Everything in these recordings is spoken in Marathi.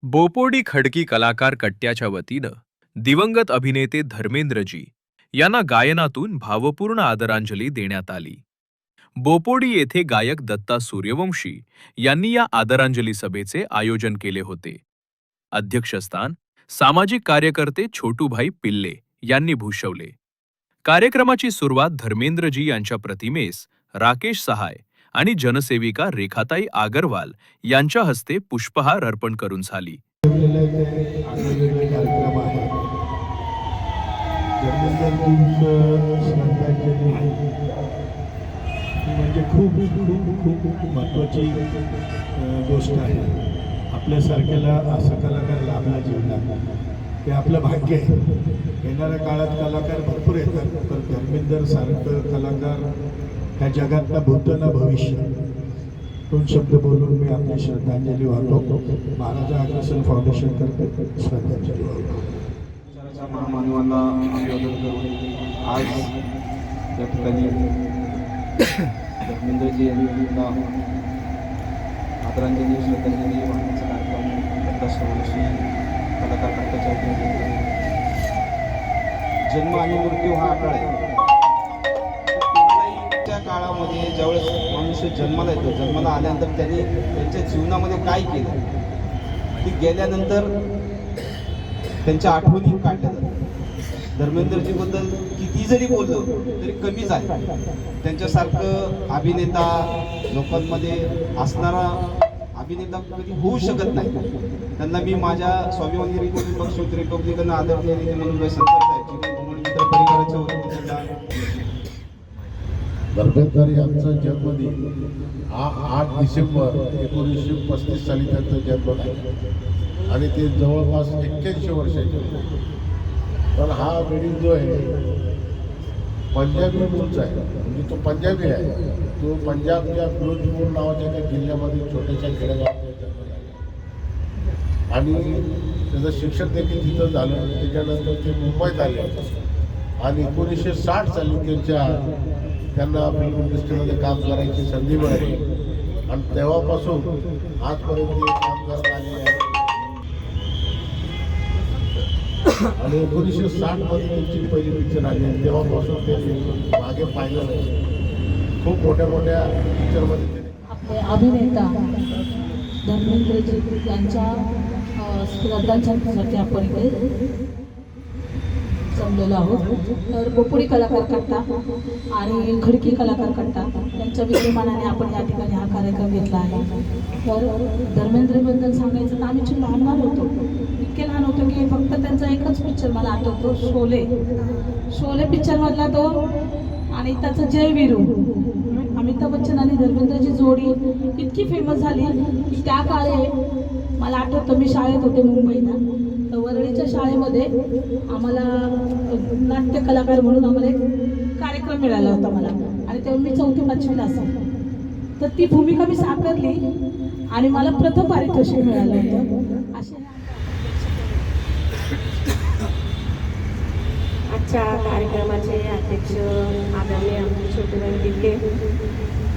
बोपोडी खडकी कलाकार कट्ट्याच्या वतीनं दिवंगत अभिनेते धर्मेंद्रजी यांना गायनातून भावपूर्ण आदरांजली देण्यात आली. बोपोडी येथे गायक दत्ता सूर्यवंशी यांनी या आदरांजली सभेचे आयोजन केले होते. अध्यक्षस्थान सामाजिक कार्यकर्ते छोटूभाई पिल्ले यांनी भूषवले. कार्यक्रमाची सुरुवात धर्मेंद्रजी यांच्या प्रतिमेस राकेश सहाय आणि जनसेविका रेखाताई आगरवाल यांच्या हस्ते पुष्पहार अर्पण करून झाली. म्हणजे खूप महत्त्वाची गोष्ट आहे. आपल्यासारख्याला असा कलाकार लाभला जीवनात ते आपलं भाग्य आहे. येणाऱ्या काळात कलाकार भरपूर येतात, पण धर्मेंद्र सारखं कलाकार ह्या जगातला भूत ना भविष्य. दोन शब्द बोलून मी आपली श्रद्धांजली वाहतो. महाराजा अग्रसेन फाउंडेशन तर्फे श्रद्धांजली वाहतो. महामानवांना अभिवादन करून आज या ठिकाणी धर्मेंद्रजी यांना आदरांजली श्रद्धांजली वाहण्याचा कार्यक्रम दत्ता सूर्यवंशी कलाकार कट्ट्याच्या वतीने. जन्म आणि मृत्यू हा अकाळ आहे. त्या काळामध्ये ज्यावेळेस मनुष्य जन्माला येतो, जन्माला आल्यानंतर त्यांनी त्यांच्या जीवनामध्ये काय केलं ते गेल्यानंतर त्यांच्या आठवणी काढल्या जातात. धर्मेंद्रजीबद्दल किती जरी बोललो तरी कमीच आहे. त्यांच्यासारखं अभिनेता लोकांमध्ये असणारा अभिनेता कधी होऊ शकत नाही. त्यांना मी माझ्या स्वाभिमानी रिपब्लिक पक्ष रिपब्लिकन आदरणीय नेते म्हणून संतर साहेब मित्र परिवाराच्या वतीने त्यांना. धर्मेंद्र यांचा जन्मदिन 8 डिसेंबर 1935 साली त्यांचा जन्म झाला आणि ते जवळपास 81 वर्षाचे. पण हा वडील जो आहे पंजाबी मूळचा आहे, म्हणजे तो पंजाबी आहे. तो पंजाबच्या फिरोजपूर नावाच्या त्या जिल्ह्यामध्ये छोट्याशा खेडेगावात जन्म झाला आणि त्याचं शिक्षण देखील तिथं झालं. त्याच्यानंतर ते मुंबईत आले आणि 1960 साली त्यांना फिल्म इंडस्ट्रीमध्ये काम करायची संधी मिळाली आणि तेव्हापासून आजपर्यंत ते काम करत आले आहे. आणि 1960 मध्ये त्यांची पहिली पिक्चर आली. तेव्हापासून ते मागे पाहिलं नाही. खूप मोठ्या मोठ्या पिक्चरमध्ये आपले अभिनेता धर्मेंद्रजी यांच्या श्रद्धांजलीसाठी आपण इथे जमलेलो आहोत. तर बोपोडी कलाकार कट्टा आणि खडकी कलाकार कट्टा यांच्या विद्यमानाने आपण या ठिकाणी हा कार्यक्रम घेतला आहे. तर धर्मेंद्रबद्दल सांगायचं तर आम्ही लहान होतो, इतके लहान होतो की फक्त त्यांचा एकच पिक्चर मला आठवतो, शोले पिक्चरमधला तो आणि त्याचं जय वीरू. अमिताभ बच्चन आणि धर्मेंद्रची जोडी इतकी फेमस झाली की त्या काळी मला आठवतं मी शाळेत होते मुंबईला. तर वरळीच्या शाळेमध्ये आम्हाला नाट्य कलाकार म्हणून आम्हाला एक कार्यक्रम मिळाला होता मला, आणि तेव्हा मी 4वी-5वीला असेल. तर ती भूमिका मी साकारली आणि मला प्रथम पारितोषिक मिळालं होतं. अशा आजच्या कार्यक्रमाचे अध्यक्ष आदरणीय आमचे छोटूभाई पिल्ले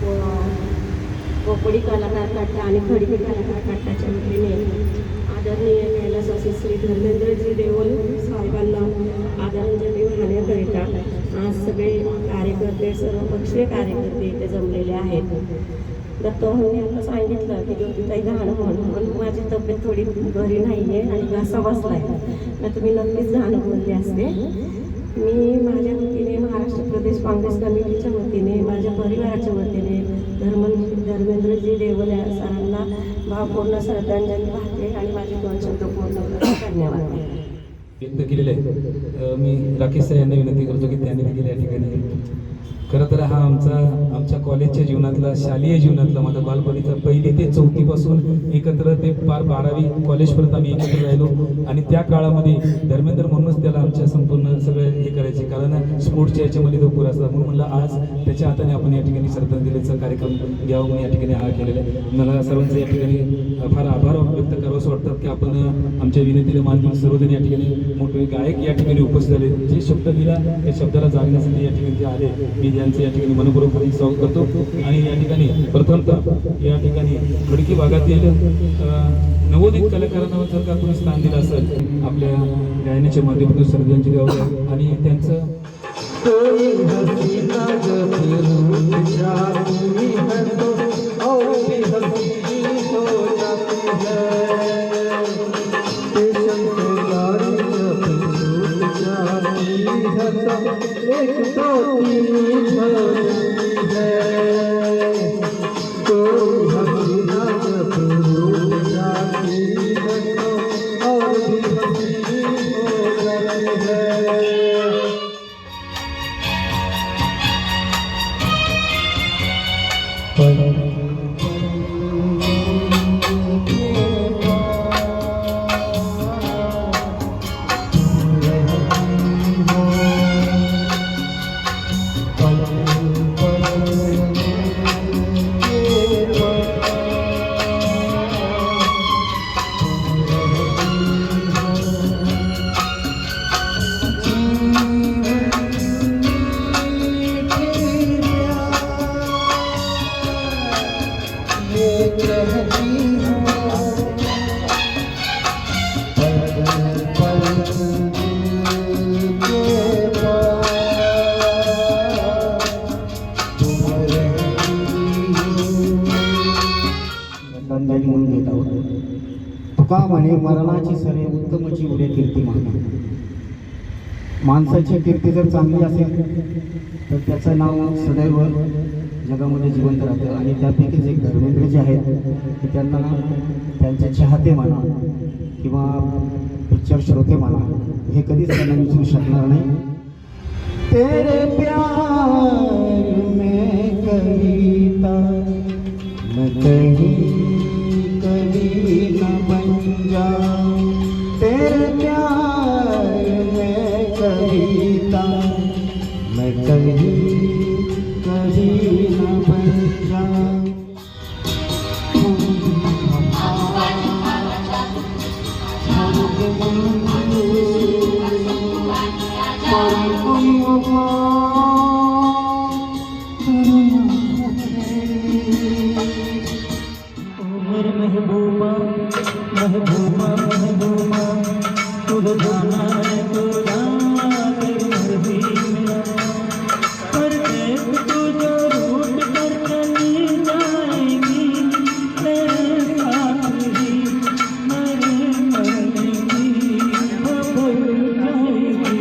व बोपोडी कलाकार कट्टा आणि खडकी कलाकार कट्टाच्या वतीने आदरणीय कैलासवासी श्री धर्मेंद्रजी देवल साहेबांना आदरांजली वाहण्याकरिता आज सगळे कार्यकर्ते, सर्वपक्षीय कार्यकर्ते इथे जमलेले आहेत. दत्तभाऊंनी आता सांगितलं की ज्योतिताई गाणं म्हणून माझी तब्येत थोडी बरी नाही आहे आणि घसा बसला आहे, तर तुम्ही नक्कीच गाणं बोलले असते. मी माझ्या वतीने, महाराष्ट्र प्रदेश काँग्रेस कमिटीच्या वतीने, माझ्या परिवाराच्या वतीने धर्मेंद्रजी देवल सरांना भावपूर्ण श्रद्धांजली वाहते आणि माझे 2 शब्द पूर्ण करते. धन्यवाद व्यक्त केलेले आहे. मी राकेश सर यांना विनंती करतो की त्यांनी देखील या ठिकाणी. खरं तर हा आमच्या कॉलेजच्या जीवनातला, शालेय जीवनातला, माझा बालपणीचा 1ली ते 4थीपासून एकत्र ते पार 12वी कॉलेजपर्यंत आम्ही एकत्र राहिलो. आणि त्या काळामध्ये धर्मेंद्र म्हणूनच त्याला आमच्या संपूर्ण सगळं हे करायचे, कारण स्पोर्ट्सच्या याच्यामध्ये तो पुरा असतात. म्हणून म्हणलं आज त्याच्या हाताने आपण या ठिकाणी श्रद्धांजलीचा कार्यक्रम घ्यावं म्हणून या ठिकाणी हा केलेला आहे. मला सर्वांचं या ठिकाणी फार आभार व्यक्त करावं असं वाटतात की आपण आमच्या विनंतीला मान देऊन सर्वजण या ठिकाणी मोठे गायक या ठिकाणी उपस्थित झाले. जे शब्द दिला त्या शब्दाला जागण्यासाठी या ठिकाणी ते आले. मी यांचे या ठिकाणी मनपूर्वक स्वागत करतो. आणि या ठिकाणी प्रथमतः या ठिकाणी खडकी भागातील नवोदित कलाकारांना जर का कोणी स्थान दिलं असेल आपल्या गायनाच्या माध्यमातून श्रद्धांजली वाहतो. आणि त्यांचं श्रद्धांजली म्हणून देत आहोत. तुका म्हणे मरणाची सरे उत्तमची उरे कीर्तिमान. माणसाची कीर्ती जर चांगली असेल तर त्याचं नाव सदैव जगामध्ये जिवंत राहतं. आणि त्यापैकीच एक धर्मेंद्र जे आहेत की त्यांना त्यांचे चाहते म्हणा किंवा पिक्चर श्रोते म्हणा हे कधीच त्यांना विसरू शकणार नाही. तेरे प्यार में कविता मैं कहीं कभी न बन जाऊं. तेरे प्यार में कविता मैं कहीं कभी न बन जाऊं. महबूबा महबूबा महबूबा तुझे जाना है तो जाना तेरी मर्जी में. पर देख तू जो रूठ कर चली जाएगी तेरे साथ ही मेरे मरने की वो भूल जाएगी.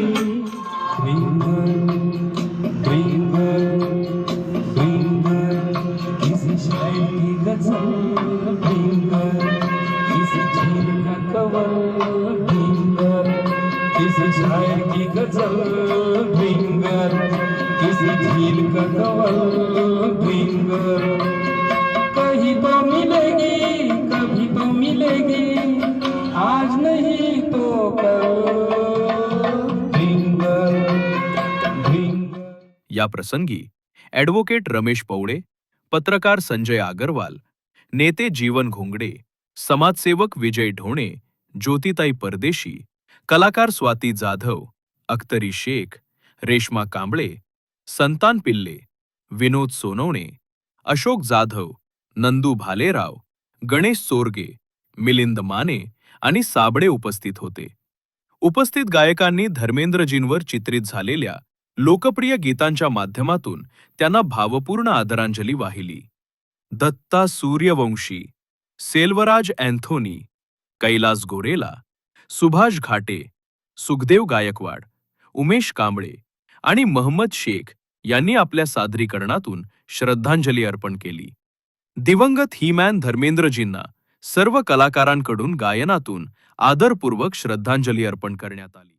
किसी शायर की गजल किसी झील का कवल किसी शायर की गजल किसी झील का कवल कहीं तो मिलेगी कभी तो मिलेगी आज नहीं तो कल. या प्रसंगी ॲडव्होकेट रमेश पवळे, पत्रकार संजय आगरवाल, नेते जीवन घोंगडे, समाजसेवक विजय ढोणे, ज्योतिताई परदेशी, कलाकार स्वाती जाधव, अख्तरी शेख, रेश्मा कांबळे, संतान पिल्ले, विनोद सोनवणे, अशोक जाधव, नंदू भालेराव, गणेश चोरगे, मिलिंद माने आणि साबळे उपस्थित होते. उपस्थित गायकांनी धर्मेंद्रजींवर चित्रित झालेल्या लोकप्रिय गीतांच्या माध्यमातून त्यांना भावपूर्ण आदरांजली वाहिली. दत्ता सूर्यवंशी, सेल्वराज अँथोनी, कैलास गोरेला, सुभाष घाटे, सुखदेव गायकवाड, उमेश कांबळे आणि महम्मद शेख यांनी आपल्या सादरीकरणातून श्रद्धांजली अर्पण केली. दिवंगत हीमॅन धर्मेंद्रजींना सर्व कलाकारांकडून गायनातून आदरपूर्वक श्रद्धांजली अर्पण करण्यात आली.